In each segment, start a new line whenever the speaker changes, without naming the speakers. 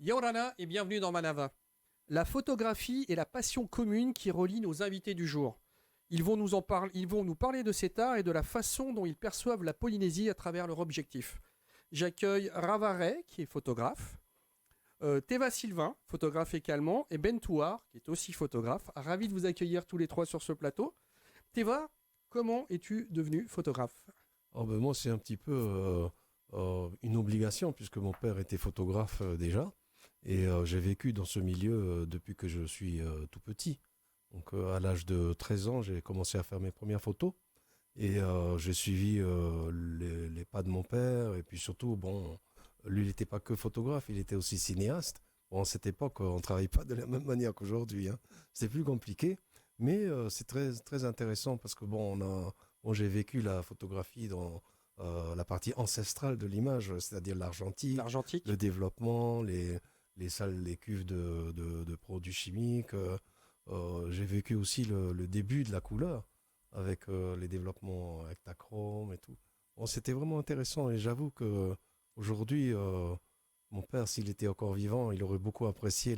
Yorana et bienvenue dans Manava. La photographie est la passion commune qui relie nos invités du jour. Ils vont nous parler de cet art et de la façon dont ils perçoivent la Polynésie à travers leur objectif. J'accueille Ravaret, qui est photographe, Teva Sylvain, photographe également, et Ben Touar, qui est aussi photographe. Ravi de vous accueillir tous les trois sur ce plateau. Teva, comment es-tu devenu photographe ?
Moi, c'est un petit peu une obligation, puisque mon père était photographe déjà. Et j'ai vécu dans ce milieu depuis que je suis tout petit. Donc à l'âge de 13 ans, j'ai commencé à faire mes premières photos. Et j'ai suivi les pas de mon père. Et puis surtout, lui, il n'était pas que photographe, il était aussi cinéaste. Bon, à cette époque, on ne travaille pas de la même manière qu'aujourd'hui, hein. C'était plus compliqué. Mais c'est très, très intéressant parce que j'ai vécu la photographie dans la partie ancestrale de l'image, c'est-à-dire l'argentique,
L'argentique.
le développement, les cuves de produits chimiques. J'ai vécu aussi le début de la couleur avec les développements hectachrome et tout. Bon, c'était vraiment intéressant et j'avoue que aujourd'hui, mon père, s'il était encore vivant, il aurait beaucoup apprécié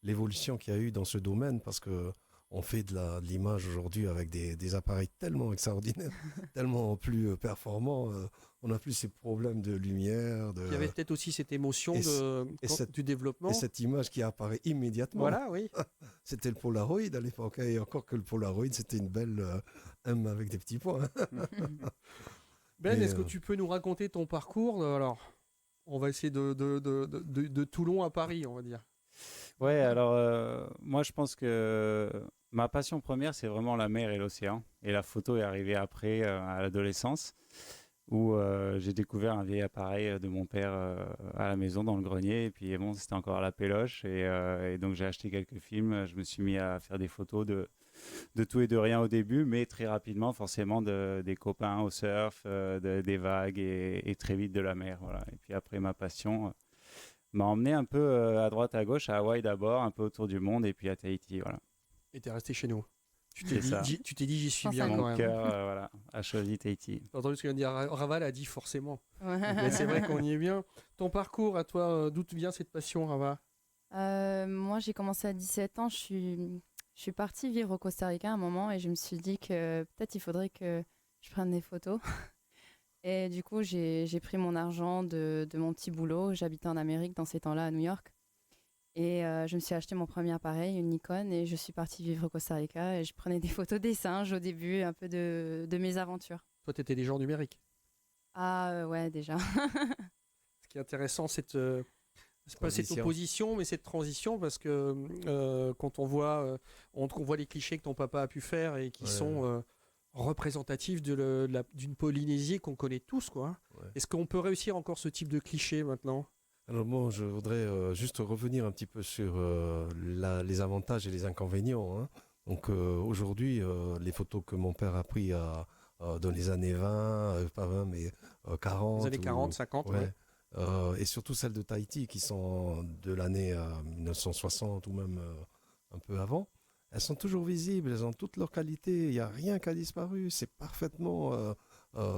l'évolution qu'il y a eu dans ce domaine parce que on fait de l'image aujourd'hui avec des appareils tellement extraordinaires, tellement plus performants. On n'a plus ces problèmes de lumière.
Il y avait peut-être aussi cette émotion du développement.
Et cette image qui apparaît immédiatement.
Voilà, oui.
C'était le Polaroid à l'époque. Et encore que le Polaroid, c'était une belle M avec des petits points.
Ben, est-ce que tu peux nous raconter ton parcours ? Alors, on va essayer de Toulon à Paris, on va dire.
Ouais, alors moi je pense que ma passion première c'est vraiment la mer et l'océan. Et la photo est arrivée après, à l'adolescence, où j'ai découvert un vieil appareil de mon père à la maison dans le grenier. Et puis bon, c'était encore à la péloche. Et donc j'ai acheté quelques films. Je me suis mis à faire des photos de tout et de rien au début, mais très rapidement forcément des copains au surf, des vagues et très vite de la mer. Voilà. Et puis après ma passion m'a emmené un peu à droite à gauche, à Hawaï d'abord, un peu autour du monde et puis à Tahiti, voilà.
Et t'es resté chez nous. Tu t'es dit j'y suis
Sans
bien quand
mon
même.
cœur, voilà, a choisi Tahiti.
T'as entendu ce que vient de dire Raval a dit forcément. Mais c'est vrai qu'on y est bien. Ton parcours à toi, d'où vient cette passion, Rava ?
Moi, j'ai commencé à 17 ans. Je suis partie vivre au Costa Rica à un moment et je me suis dit que peut-être il faudrait que je prenne des photos. Et du coup, j'ai pris mon argent de mon petit boulot. J'habitais en Amérique dans ces temps-là, à New York. Et je me suis acheté mon premier appareil, une Nikon, et je suis partie vivre au Costa Rica. Et je prenais des photos des singes au début, un peu de mes aventures.
Toi, t'étais déjà en numérique.
Ah ouais, déjà.
Ce qui est intéressant, c'est pas cette opposition, mais cette transition, parce que quand on voit les clichés que ton papa a pu faire et qui sont représentatifs d'une Polynésie qu'on connaît tous, quoi. Ouais. Est-ce qu'on peut réussir encore ce type de cliché maintenant ?
Alors moi, je voudrais juste revenir un petit peu sur les avantages et les inconvénients, hein. Donc aujourd'hui, les photos que mon père a prises dans les années 20, pas 20, mais 40.
Les années 40, 50, ouais.
Et surtout celles de Tahiti qui sont de l'année 1960 ou même un peu avant. Elles sont toujours visibles, elles ont toutes leurs qualités, il n'y a rien qui a disparu, c'est parfaitement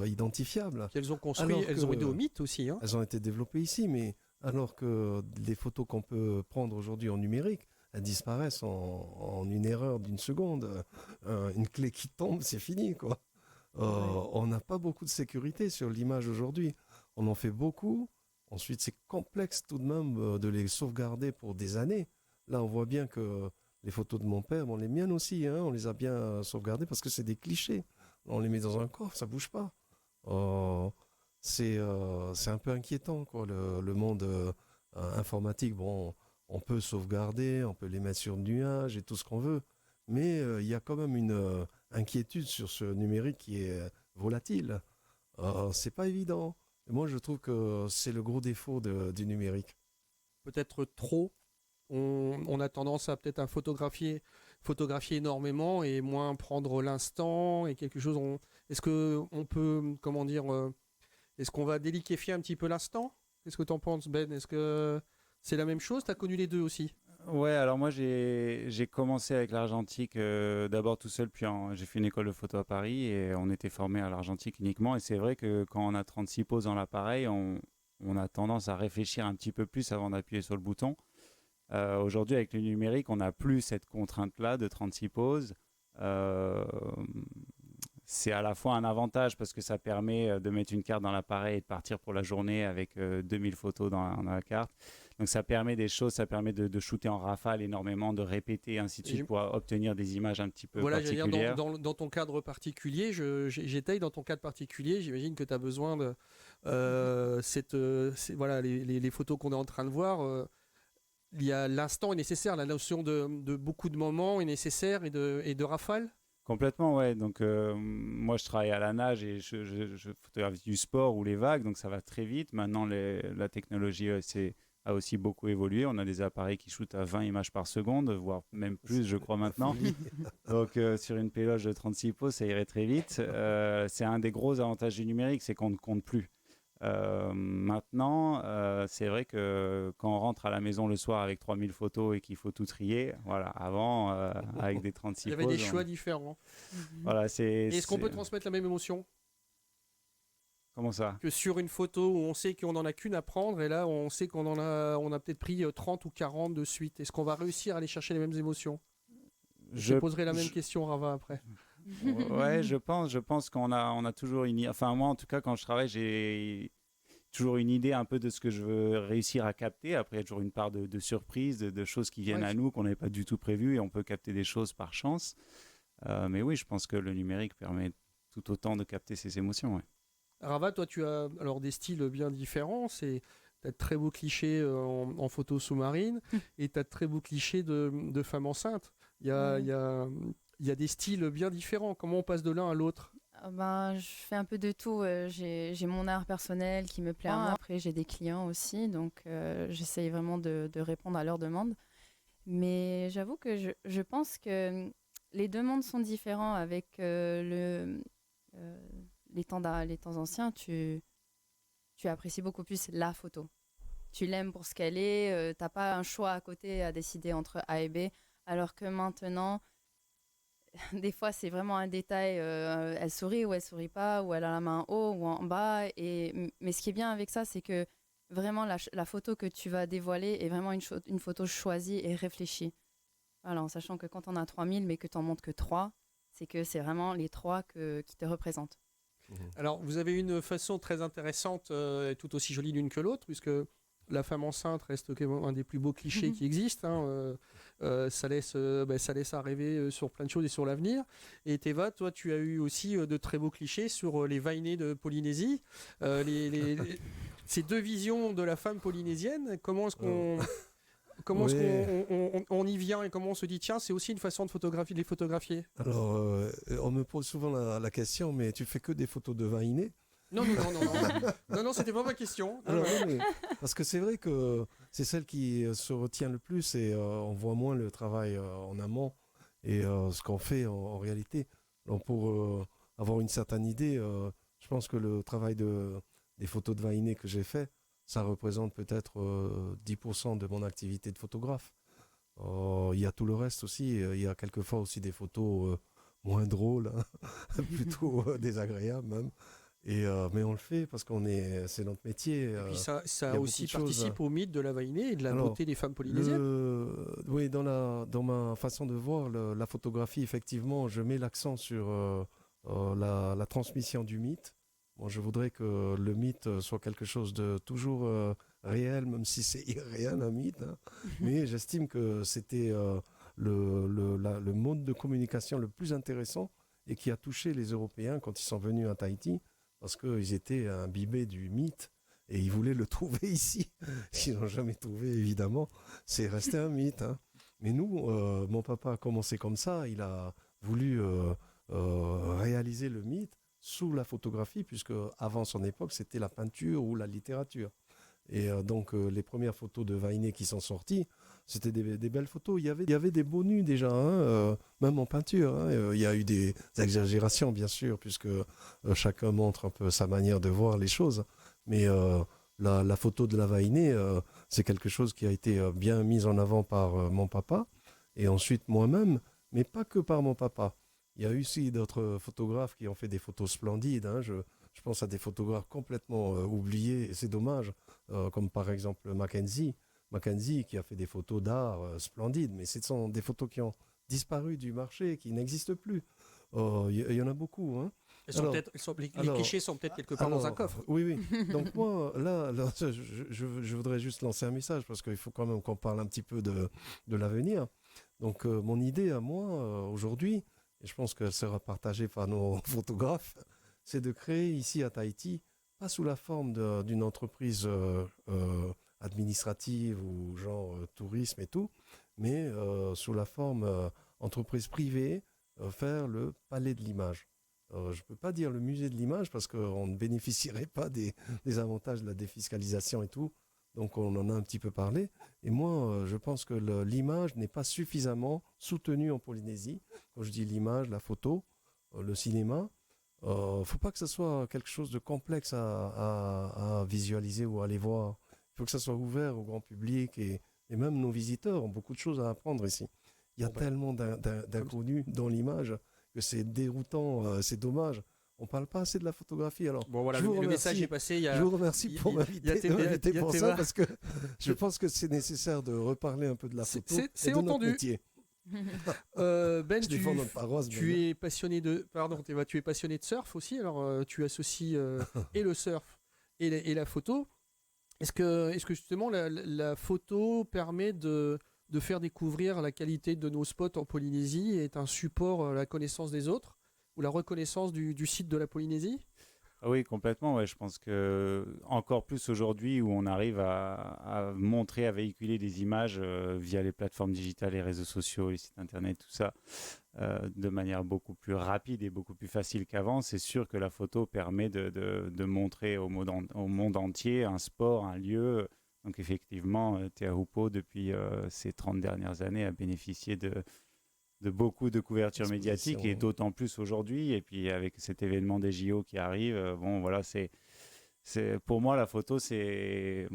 identifiable.
Puis elles ont aidé au mythe aussi. Hein.
Elles ont été développées ici, mais alors que les photos qu'on peut prendre aujourd'hui en numérique, elles disparaissent en une erreur d'une seconde. Une clé qui tombe, c'est fini, quoi. On n'a pas beaucoup de sécurité sur l'image aujourd'hui. On en fait beaucoup. Ensuite, c'est complexe tout de même de les sauvegarder pour des années. Là, on voit bien que les photos de mon père, les miennes aussi, hein, on les a bien sauvegardées parce que c'est des clichés. On les met dans un coffre, ça bouge pas. C'est un peu inquiétant, quoi, le monde informatique. Bon, on peut sauvegarder, on peut les mettre sur le nuage et tout ce qu'on veut, mais il y a quand même une inquiétude sur ce numérique qui est volatile. C'est pas évident. Et moi, je trouve que c'est le gros défaut du numérique.
Peut-être trop. On a tendance à peut-être à photographier énormément et moins prendre l'instant et quelque chose. Est-ce qu'on peut, est-ce qu'on va déliquéfier un petit peu l'instant ? Qu'est-ce que tu en penses, Ben ? Est-ce que c'est la même chose ? Tu as connu les deux aussi ?
Ouais, alors moi j'ai commencé avec l'argentique d'abord tout seul, puis j'ai fait une école de photo à Paris et on était formé à l'argentique uniquement. Et c'est vrai que quand on a 36 poses dans l'appareil, on on a tendance à réfléchir un petit peu plus avant d'appuyer sur le bouton. Aujourd'hui, avec le numérique, on n'a plus cette contrainte-là de 36 poses. C'est à la fois un avantage parce que ça permet de mettre une carte dans l'appareil et de partir pour la journée avec 2000 photos dans la carte. Donc ça permet des choses, ça permet de shooter en rafale énormément, de répéter, ainsi de suite, pour obtenir des images un petit peu particulières.
J'allais dire, dans ton cadre particulier, j'étaye dans ton cadre particulier, j'imagine que tu as besoin de voilà, les photos qu'on est en train de voir. L'instant est nécessaire, la notion de beaucoup de moments est nécessaire et de rafale.
Complètement, ouais. Donc, moi, je travaille à la nage et je photographie du sport ou les vagues, donc ça va très vite. Maintenant, la technologie a aussi beaucoup évolué. On a des appareils qui shootent à 20 images par seconde, voire même plus, je crois, maintenant. Donc, sur une péloge de 36 poses, ça irait très vite. C'est un des gros avantages du numérique, c'est qu'on ne compte plus. Maintenant, c'est vrai que quand on rentre à la maison le soir avec 3000 photos et qu'il faut tout trier, voilà, avant, avec des 36
il y avait
poses,
des choix différents.
Voilà,
Est-ce qu'on peut transmettre la même émotion
Comment ça?
que sur une photo où on sait qu'on n'en a qu'une à prendre et là on sait qu'on on a peut-être pris 30 ou 40 de suite. Est-ce qu'on va réussir à aller chercher les mêmes émotions? Je poserai la même question, Rava, après.
Ouais, je pense qu'on a toujours une... Enfin, moi, en tout cas, quand je travaille, j'ai toujours une idée un peu de ce que je veux réussir à capter. Après, il y a toujours une part de surprise, de choses qui viennent à nous qu'on n'avait pas du tout prévues et on peut capter des choses par chance. Mais oui, je pense que le numérique permet tout autant de capter ces émotions. Ouais.
Rava, toi, tu as alors des styles bien différents. Tu as de très beaux clichés en photo sous-marine et tu as de très beaux clichés de femmes enceintes. Il y a des styles bien différents. Comment on passe de l'un à l'autre?
Je fais un peu de tout. J'ai mon art personnel qui me plaît à moi. Après, j'ai des clients aussi, donc j'essaye vraiment de répondre à leurs demandes. Mais j'avoue que je pense que les deux mondes sont différents. Avec les temps anciens, tu apprécies beaucoup plus la photo. Tu l'aimes pour ce qu'elle est. Tu n'as pas un choix à côté à décider entre A et B. Alors que maintenant, des fois, c'est vraiment un détail. Elle sourit ou elle sourit pas, ou elle a la main en haut ou en bas. Mais ce qui est bien avec ça, c'est que vraiment la photo que tu vas dévoiler est vraiment une photo choisie et réfléchie. Voilà, en sachant que quand on a 3000, mais que tu n'en montres que 3, c'est que c'est vraiment les 3 qui te représentent.
Alors, vous avez une façon très intéressante, tout aussi jolie l'une que l'autre, puisque la femme enceinte reste un des plus beaux clichés qui existent. Ça laisse à rêver sur plein de choses et sur l'avenir. Et Teva, toi, tu as eu aussi de très beaux clichés sur les Vainés de Polynésie. Ces deux visions de la femme polynésienne, comment est-ce qu'on... Comment est-ce qu'on y vient et comment on se dit tiens, c'est aussi une façon de les photographier?
Alors, on me pose souvent la question, mais tu fais que des photos de vainés?
Non, c'était pas ma question.
Alors, mais, parce que c'est vrai que c'est celle qui se retient le plus et on voit moins le travail en amont et ce qu'on fait en réalité. Donc, pour avoir une certaine idée, je pense que le travail des photos de vainés que j'ai fait, ça représente peut-être 10% de mon activité de photographe. Il y a tout le reste aussi. Il y a quelquefois aussi des photos moins drôles, hein, plutôt désagréables même. Mais on le fait parce c'est notre métier.
Et puis ça aussi participe au mythe de la vainée et de la beauté des femmes polynésiennes.
Oui, dans ma façon de voir la photographie, effectivement, je mets l'accent sur la transmission du mythe. Bon, je voudrais que le mythe soit quelque chose de toujours réel, même si c'est irréel, un mythe. Hein. Mais j'estime que c'était le mode de communication le plus intéressant et qui a touché les Européens quand ils sont venus à Tahiti, parce qu'ils étaient imbibés du mythe et ils voulaient le trouver ici. Ils n'ont jamais trouvé, évidemment. C'est resté un mythe. Hein. Mais nous, mon papa a commencé comme ça. Il a voulu réaliser le mythe sous la photographie, puisque avant son époque, c'était la peinture ou la littérature. Et donc, les premières photos de Vainé qui sont sorties, c'était des belles photos. Il y avait des beaux nus déjà, hein, même en peinture. Hein. Il y a eu des exagérations, bien sûr, puisque chacun montre un peu sa manière de voir les choses. Mais la photo de la Vainé, c'est quelque chose qui a été bien mis en avant par mon papa, et ensuite moi-même, mais pas que par mon papa. Il y a eu aussi d'autres photographes qui ont fait des photos splendides. Hein. Je pense à des photographes complètement oubliés, et c'est dommage, comme par exemple Mackenzie. Mackenzie qui a fait des photos d'art splendides, mais ce sont des photos qui ont disparu du marché, qui n'existent plus. Il y en a beaucoup. Hein. Alors,
les clichés sont peut-être quelque part dans un coffre.
Oui, oui. Donc moi, là je voudrais juste lancer un message parce qu'il faut quand même qu'on parle un petit peu de l'avenir. Donc mon idée à moi aujourd'hui, et je pense qu'elle sera partagée par nos photographes, c'est de créer ici à Tahiti, pas sous la forme d'une entreprise administrative ou genre tourisme et tout, mais sous la forme entreprise privée, faire le palais de l'image. Je ne peux pas dire le musée de l'image parce qu'on ne bénéficierait pas des avantages de la défiscalisation et tout. Donc on en a un petit peu parlé. Et moi, je pense que l'image n'est pas suffisamment soutenue en Polynésie. Quand je dis l'image, la photo, le cinéma, il ne faut pas que ce soit quelque chose de complexe à visualiser ou à aller voir. Il faut que ça soit ouvert au grand public et même nos visiteurs ont beaucoup de choses à apprendre ici. Il y a tellement d'inconnus dans l'image que c'est déroutant, c'est dommage. On ne parle pas assez de la photographie. Alors,
bon, voilà, le message est passé.
Je vous remercie pour m'inviter pour ça parce que je pense que c'est nécessaire de reparler un peu de la photo et de notre métier.
Ben,
tu
es passionné de, tu es passionné de surf aussi. Alors, tu associes et le surf et la photo. Est-ce que justement la photo permet de faire découvrir la qualité de nos spots en Polynésie et est un support à la connaissance des autres ou la reconnaissance du site de la Polynésie?
Oui, complètement. Ouais. Je pense que encore plus aujourd'hui où on arrive à montrer, à véhiculer des images via les plateformes digitales, les réseaux sociaux, les sites internet, tout ça, de manière beaucoup plus rapide et beaucoup plus facile qu'avant. C'est sûr que la photo permet de montrer au monde entier un sport, un lieu. Donc effectivement, Te Aupo, depuis ces 30 dernières années, a bénéficié de beaucoup de couverture médiatique et d'autant plus aujourd'hui. Et puis avec cet événement des JO qui arrive, bon voilà, c'est pour moi la photo, je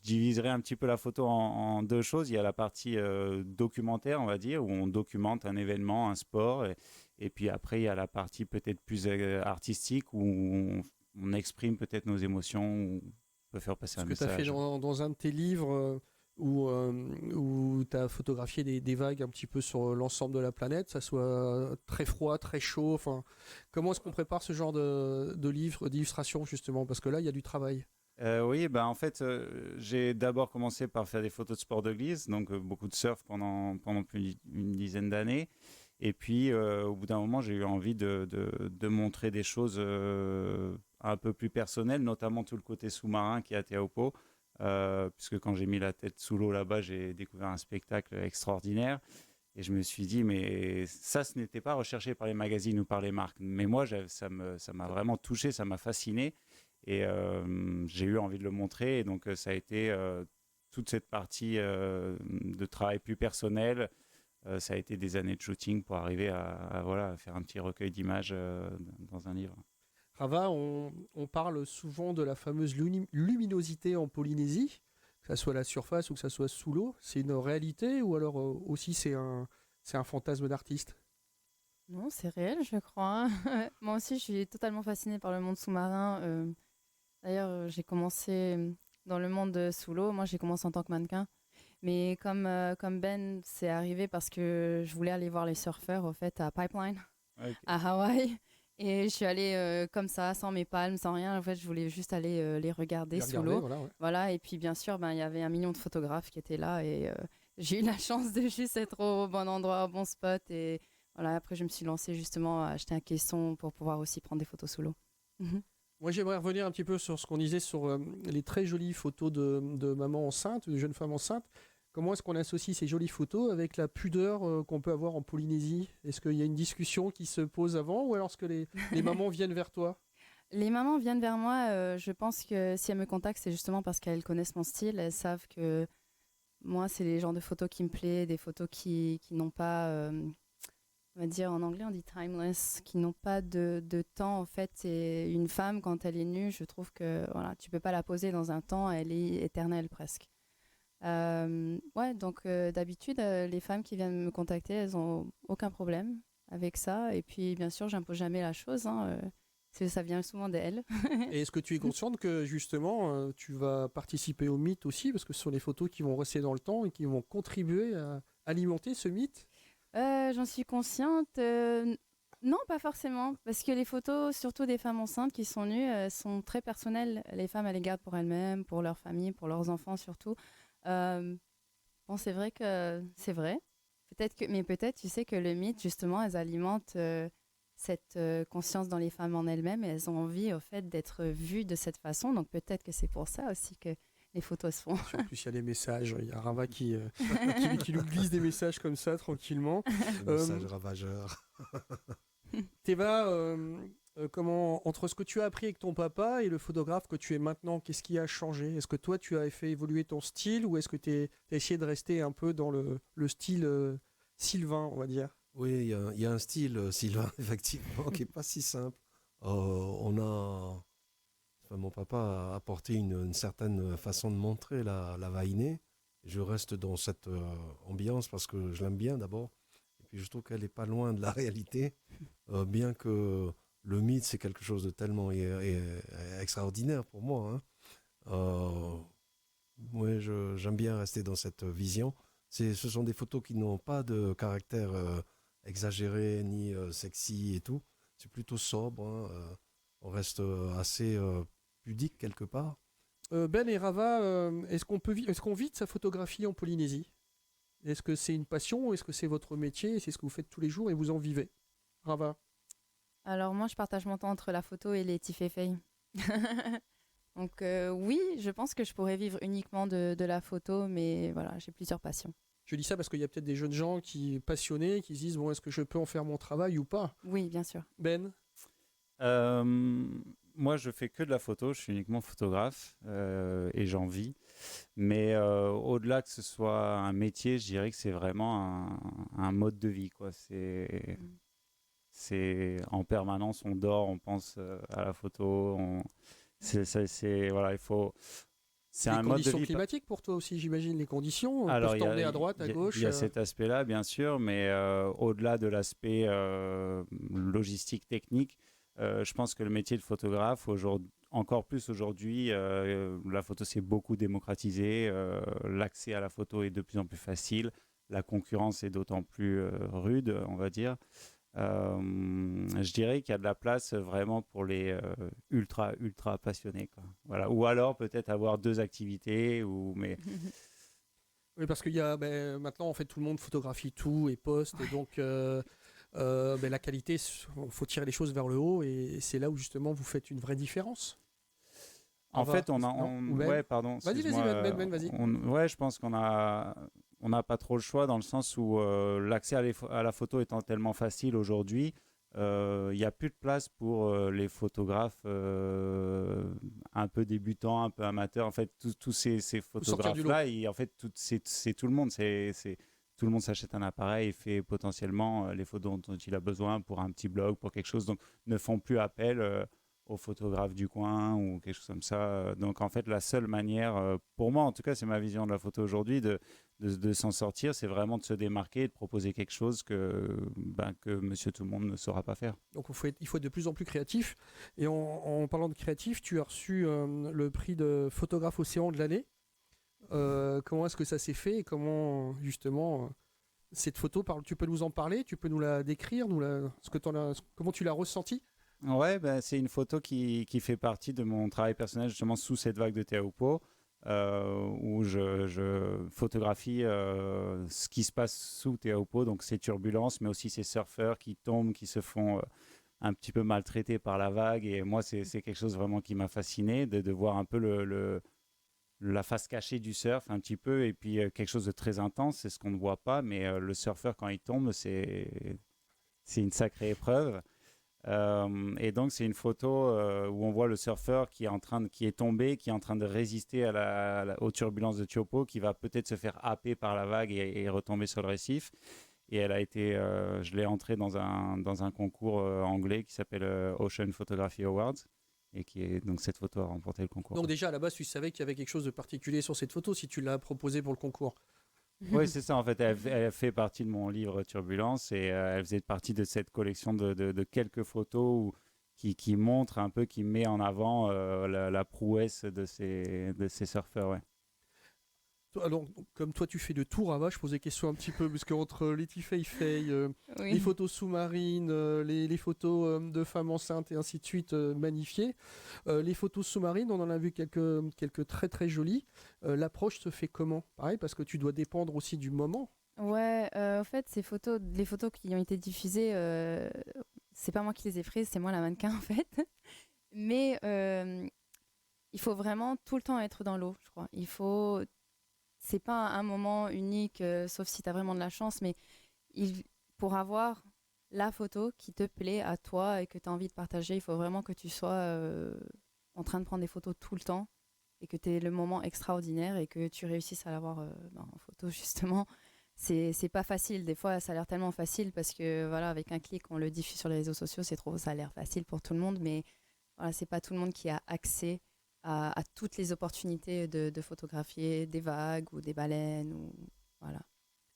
diviserais un petit peu la photo en deux choses. Il y a la partie documentaire, on va dire, où on documente un événement, un sport, et puis après il y a la partie peut-être plus artistique où on exprime peut-être nos émotions, où on peut faire passer un message.
Ce que tu as fait dans un de tes livres où tu as photographié des vagues un petit peu sur l'ensemble de la planète, ça soit très froid, très chaud. Enfin, comment est-ce qu'on prépare ce genre de livre, d'illustration justement? Parce que là, il y a du travail.
Oui, en fait, j'ai d'abord commencé par faire des photos de sport de glisse, donc beaucoup de surf pendant plus d'une dizaine d'années. Et puis, au bout d'un moment, j'ai eu envie de montrer des choses un peu plus personnelles, notamment tout le côté sous-marin qui est à Te Aupo. Puisque quand j'ai mis la tête sous l'eau là-bas, j'ai découvert un spectacle extraordinaire. Et je me suis dit, mais ça, ce n'était pas recherché par les magazines ou par les marques. Mais moi, ça m'a vraiment touché, ça m'a fasciné. Et j'ai eu envie de le montrer. Et donc, ça a été toute cette partie de travail plus personnel. Ça a été des années de shooting pour arriver à faire un petit recueil d'images dans un livre.
Rava, on parle souvent de la fameuse luminosité en Polynésie, que ce soit à la surface ou que ce soit sous l'eau. C'est une réalité ou alors aussi c'est un fantasme d'artiste?
Non, c'est réel, je crois. Moi aussi, je suis totalement fascinée par le monde sous-marin. D'ailleurs, j'ai commencé dans le monde sous l'eau. Moi, j'ai commencé en tant que mannequin. Mais comme Ben, c'est arrivé parce que je voulais aller voir les surfeurs, au fait, à Pipeline, à Hawaï. Et je suis allée comme ça, sans mes palmes, sans rien. En fait, je voulais juste aller les regarder sous l'eau. Voilà. Et puis, bien sûr, il y avait 1 million de photographes qui étaient là. Et j'ai eu la chance de juste être au bon endroit, au bon spot. Et voilà, après, je me suis lancée justement à acheter un caisson pour pouvoir aussi prendre des photos sous l'eau.
Moi, j'aimerais revenir un petit peu sur ce qu'on disait sur les très jolies photos de maman enceinte, de jeunes femmes enceintes. Comment est-ce qu'on associe ces jolies photos avec la pudeur qu'on peut avoir en Polynésie? Est-ce qu'il y a une discussion qui se pose avant ou alors est-ce que les mamans viennent vers toi?
Les mamans viennent vers moi. Je pense que si elles me contactent, c'est justement parce qu'elles connaissent mon style. Elles savent que moi, c'est les genres de photos qui me plaisent, des photos qui n'ont pas, on va dire en anglais, on dit timeless, qui n'ont pas de temps en fait. Et une femme, quand elle est nue, je trouve que voilà, tu peux pas la poser dans un temps, elle est éternelle presque. Donc d'habitude, les femmes qui viennent me contacter, elles ont aucun problème avec ça. Et puis bien sûr, j'impose jamais la chose. Ça vient souvent d'elle.
Et est-ce que tu es consciente que justement tu vas participer au mythe aussi parce que ce sont des photos qui vont rester dans le temps et qui vont contribuer à alimenter ce mythe?
J'en suis consciente. Non, pas forcément. Parce que les photos, surtout des femmes enceintes qui sont nues, sont très personnelles. Les femmes, elles les gardent pour elles-mêmes, pour leur famille, pour leurs enfants surtout. Euh, bon, c'est vrai que c'est vrai. Mais peut-être, tu sais, que le mythe, justement, elles alimentent cette conscience dans les femmes en elles-mêmes et elles ont envie, au fait, d'être vues de cette façon. Donc peut-être que c'est pour ça aussi que les photos se font.
En plus, il y a des messages. Il y a Rava qui nous glisse des messages comme ça, tranquillement.
Le message ravageur.
Théva, entre ce que tu as appris avec ton papa et le photographe que tu es maintenant, qu'est-ce qui a changé? Est-ce que toi, tu as fait évoluer ton style ou est-ce que tu as essayé de rester un peu dans le style Sylvain, on va dire?
Oui, il y a un style, Sylvain, effectivement, qui n'est pas si simple. Mon papa a apporté une certaine façon de montrer la vainée. Je reste dans cette ambiance parce que je l'aime bien d'abord. Et puis je trouve qu'elle n'est pas loin de la réalité, bien que le mythe, c'est quelque chose de tellement extraordinaire pour moi. Hein. Oui, j'aime bien rester dans cette vision. Ce sont des photos qui n'ont pas de caractère exagéré ni sexy et tout. C'est plutôt sobre. Hein. On reste assez pudique quelque part.
Ben et Rava, est-ce qu'on vit de sa photographie en Polynésie? Est-ce que c'est une passion ou est-ce que c'est votre métier? C'est ce que vous faites tous les jours et vous en vivez? Rava?
Alors moi, je partage mon temps entre la photo et les tiféfei. Donc oui, je pense que je pourrais vivre uniquement de la photo, mais voilà, j'ai plusieurs passions.
Je dis ça parce qu'il y a peut-être des jeunes gens passionnés qui se disent bon, est-ce que je peux en faire mon travail ou pas?
Oui, bien sûr.
Ben?
Moi, je fais que de la photo, je suis uniquement photographe et j'en vis. Mais au-delà que ce soit un métier, je dirais que c'est vraiment un mode de vie, quoi. C'est en permanence, on dort, on pense à la photo. Voilà, il faut. C'est un mode de vie.
Les conditions climatiques pour toi aussi, j'imagine. Les conditions
Alors,
peuvent t'emmener à droite, à gauche.
Il y a cet aspect-là, bien sûr, mais au-delà de l'aspect logistique, technique, je pense que le métier de photographe, encore plus aujourd'hui, la photo s'est beaucoup démocratisée, l'accès à la photo est de plus en plus facile, la concurrence est d'autant plus rude, on va dire. Je dirais qu'il y a de la place vraiment pour les ultra passionnés, quoi. Voilà. Ou alors peut-être avoir deux activités, mais
Oui, parce qu'il y a maintenant en fait tout le monde photographie tout et poste et donc la qualité, il faut tirer les choses vers le haut et c'est là où justement vous faites une vraie différence.
En fait, ouais, pardon.
Vas-y, Ben, vas-y.
Ouais, je pense qu'on n'a pas trop le choix dans le sens où l'accès à la photo étant tellement facile aujourd'hui, il n'y a plus de place pour les photographes un peu débutants, un peu amateurs. En fait, tous ces photographes-là, en fait, c'est tout le monde. Tout le monde s'achète un appareil et fait potentiellement les photos dont il a besoin pour un petit blog, pour quelque chose. Donc, ne font plus appel aux photographes du coin ou quelque chose comme ça. Donc, en fait, la seule manière, pour moi, en tout cas, c'est ma vision de la photo aujourd'hui, de s'en sortir, c'est vraiment de se démarquer et de proposer quelque chose que monsieur tout le monde ne saura pas faire.
Donc il faut être de plus en plus créatif. Et en parlant de créatif, tu as reçu le prix de photographe océan de l'année. Comment est-ce que ça s'est fait et comment justement cette photo, tu peux nous en parler, tu peux nous la décrire, comment tu l'as ressentie?
Ouais, c'est une photo qui fait partie de mon travail personnel justement sous cette vague de Teahupo'o. Où je photographie ce qui se passe sous Teahupo'o, donc ces turbulences, mais aussi ces surfeurs qui tombent, qui se font un petit peu maltraités par la vague. Et moi, c'est quelque chose vraiment qui m'a fasciné, de voir un peu la face cachée du surf, un petit peu, et puis quelque chose de très intense, c'est ce qu'on ne voit pas, mais le surfeur, quand il tombe, c'est une sacrée épreuve. Et donc c'est une photo où on voit le surfeur qui est tombé, qui est en train de résister aux turbulences de Teahupo'o, qui va peut-être se faire happer par la vague et retomber sur le récif. Et elle a été, je l'ai entrée dans un concours anglais qui s'appelle Ocean Photography Awards, et donc cette photo a remporté le concours.
Donc déjà à la base tu savais qu'il y avait quelque chose de particulier sur cette photo si tu l'as proposée pour le concours.
Oui, c'est ça. En fait, elle fait partie de mon livre Turbulence et elle faisait partie de cette collection de quelques photos qui montre un peu, qui met en avant la prouesse de ces surfeurs. Ouais.
Alors, comme toi tu fais de tout, Rava, je posais question un petit peu, parce qu'entre les Fei, les
Oui.
photos sous-marines, les photos de femmes enceintes et ainsi de suite magnifiées, les photos sous-marines, on en a vu quelques très très jolies. L'approche se fait comment? Pareil, parce que tu dois dépendre aussi du moment.
Ouais, en fait, les photos qui ont été diffusées, c'est pas moi qui les ai prises, c'est moi la mannequin en fait. Mais il faut vraiment tout le temps être dans l'eau, je crois. C'est pas un moment unique, sauf si tu as vraiment de la chance, mais il, pour avoir la photo qui te plaît à toi et que tu as envie de partager, il faut vraiment que tu sois en train de prendre des photos tout le temps et que tu aies le moment extraordinaire et que tu réussisses à l'avoir en photo justement. C'est pas facile. Des fois, ça a l'air tellement facile parce que voilà, avec un clic, on le diffuse sur les réseaux sociaux, ça a l'air facile pour tout le monde, mais voilà, c'est pas tout le monde qui a accès à toutes les opportunités de photographier des vagues ou des baleines ou voilà.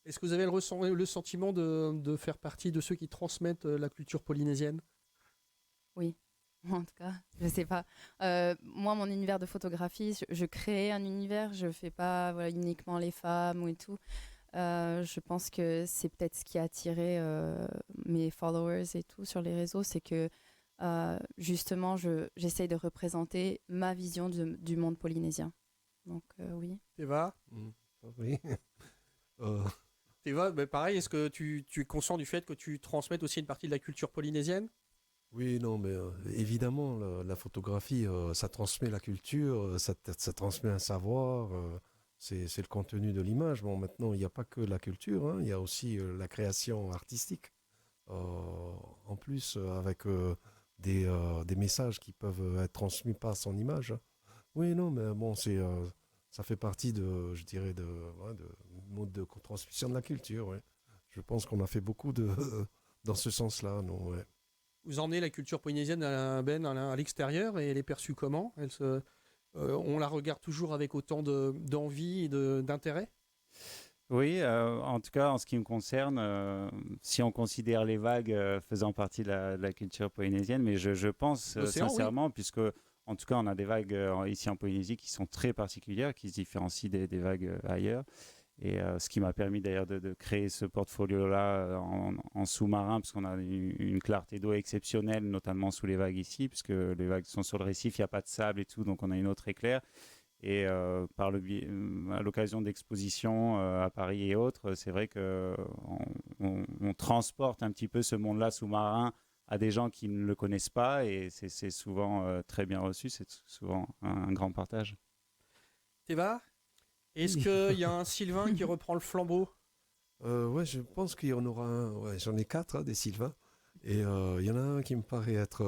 Est-ce que vous avez le sentiment de faire partie de ceux qui transmettent la culture polynésienne?
Oui. En tout cas, je sais pas. Moi, mon univers de photographie, je crée un univers. Je fais pas voilà, uniquement les femmes ou et tout. Je pense que c'est peut-être ce qui a attiré mes followers et tout sur les réseaux, c'est que justement, j'essaye de représenter ma vision du monde polynésien. Donc oui.
Teva,
Oui. Euh,
Teva, pareil, est-ce que tu es conscient du fait que tu transmettes aussi une partie de la culture polynésienne?
oui, non, mais évidemment, la photographie, ça transmet la culture, ça transmet un savoir, c'est le contenu de l'image. Bon, maintenant, il n'y a pas que la culture, hein, il y a aussi la création artistique. En plus, avec des messages qui peuvent être transmis par son image. Oui, non, mais bon, ça fait partie je dirais, ouais, de mode de transmission de la culture. Ouais. Je pense qu'on a fait beaucoup dans ce sens-là, non, ouais.
Vous emmenez la culture polynésienne à l'extérieur et elle est perçue comment? On la regarde toujours avec autant d'envie et d'intérêt?
Oui, en tout cas, en ce qui me concerne, si on considère les vagues faisant partie de la culture polynésienne, mais je pense
L'océan, oui.
sincèrement, puisque en tout cas, on a des vagues ici en Polynésie qui sont très particulières, qui se différencient des vagues ailleurs. Et ce qui m'a permis d'ailleurs de créer ce portfolio-là en sous-marin, parce qu'on a une clarté d'eau exceptionnelle, notamment sous les vagues ici, puisque les vagues sont sur le récif, il n'y a pas de sable et tout, donc on a une eau très claire. Et à l'occasion d'expositions à Paris et autres, c'est vrai qu'on transporte un petit peu ce monde-là sous-marin à des gens qui ne le connaissent pas, et c'est souvent très bien reçu, c'est souvent un grand partage.
Teva, est-ce
Oui.
qu'il y a un Sylvain qui reprend le flambeau?
Ouais, je pense qu'il y en aura un. Ouais, j'en ai 4, hein, des Sylvains. Et il y en a un qui me paraît être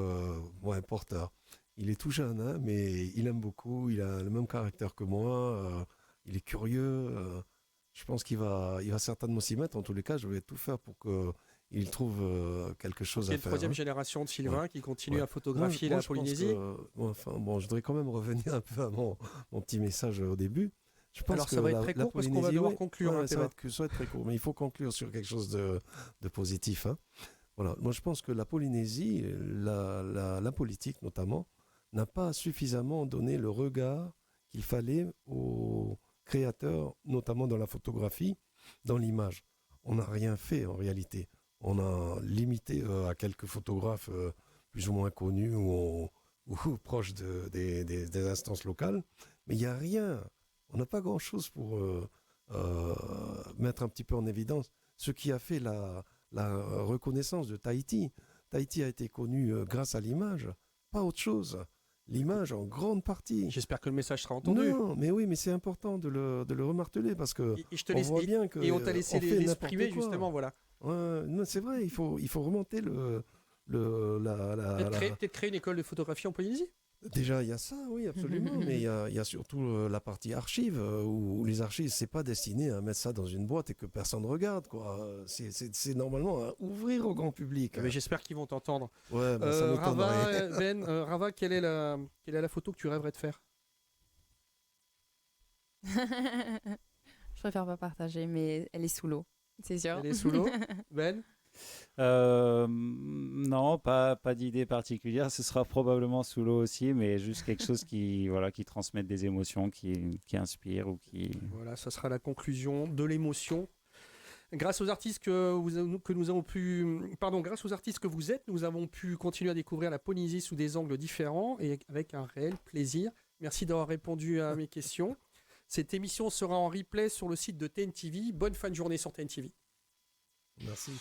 ouais, porteur. Il est tout jeune, hein, mais il aime beaucoup. Il a le même caractère que moi. Il est curieux. Je pense il va certainement s'y mettre. En tous les cas, je vais tout faire pour qu'il trouve quelque chose
Il y a
à
une
faire.
troisième
Hein.
génération de Sylvains
Ouais.
qui continue
Ouais.
à photographier
Moi,
la
je pense
Polynésie.
enfin, bon, je voudrais quand même revenir un peu à mon petit message au début. Je pense
Alors
que
ça va être très
la
court parce qu'on va
Polynésie,
devoir
ouais,
conclure,
ouais,
hein,
ça va
Teva.
ça va être très court, mais il faut conclure sur quelque chose de positif. Hein. Voilà. Moi, je pense que la Polynésie, la politique notamment, n'a pas suffisamment donné le regard qu'il fallait aux créateurs, notamment dans la photographie, dans l'image. On n'a rien fait en réalité. On a limité à quelques photographes plus ou moins connus ou proches des instances locales, mais il n'y a rien. On n'a pas grand-chose pour euh, mettre un petit peu en évidence ce qui a fait la reconnaissance de Tahiti. Tahiti a été connu grâce à l'image, pas autre chose. L'image en grande partie.
J'espère que le message sera entendu.
Non, mais oui, mais c'est important de le remarteler parce que
Et je te
on
laisse,
voit bien que
et on t'a laissé
on fait
l'exprimer
n'importe quoi.
justement, voilà.
Ouais, non, c'est vrai, il faut remonter
Peut-être créer une école de photographie en Polynésie.
Déjà, il y a ça, oui, absolument, mais il y a surtout la partie archives, où les archives, c'est pas destiné à mettre ça dans une boîte et que personne ne regarde, quoi. C'est normalement à ouvrir au grand public.
Mais j'espère qu'ils vont t'entendre.
Ouais, bah, ça m'étonnerait.
Rava, quelle est la photo que tu rêverais de faire?
Je préfère pas partager, mais elle est sous l'eau, c'est sûr.
Elle est sous l'eau. Ben?
Non, pas d'idée particulière. Ce sera probablement sous l'eau aussi, mais juste quelque chose qui transmette des émotions, qui inspire ou qui.
Voilà, ça sera la conclusion de l'émotion. Grâce aux artistes grâce aux artistes que vous êtes, nous avons pu continuer à découvrir la Polynésie sous des angles différents et avec un réel plaisir. Merci d'avoir répondu à mes questions. Cette émission sera en replay sur le site de TNTV. Bonne fin de journée sur TNTV.
Merci.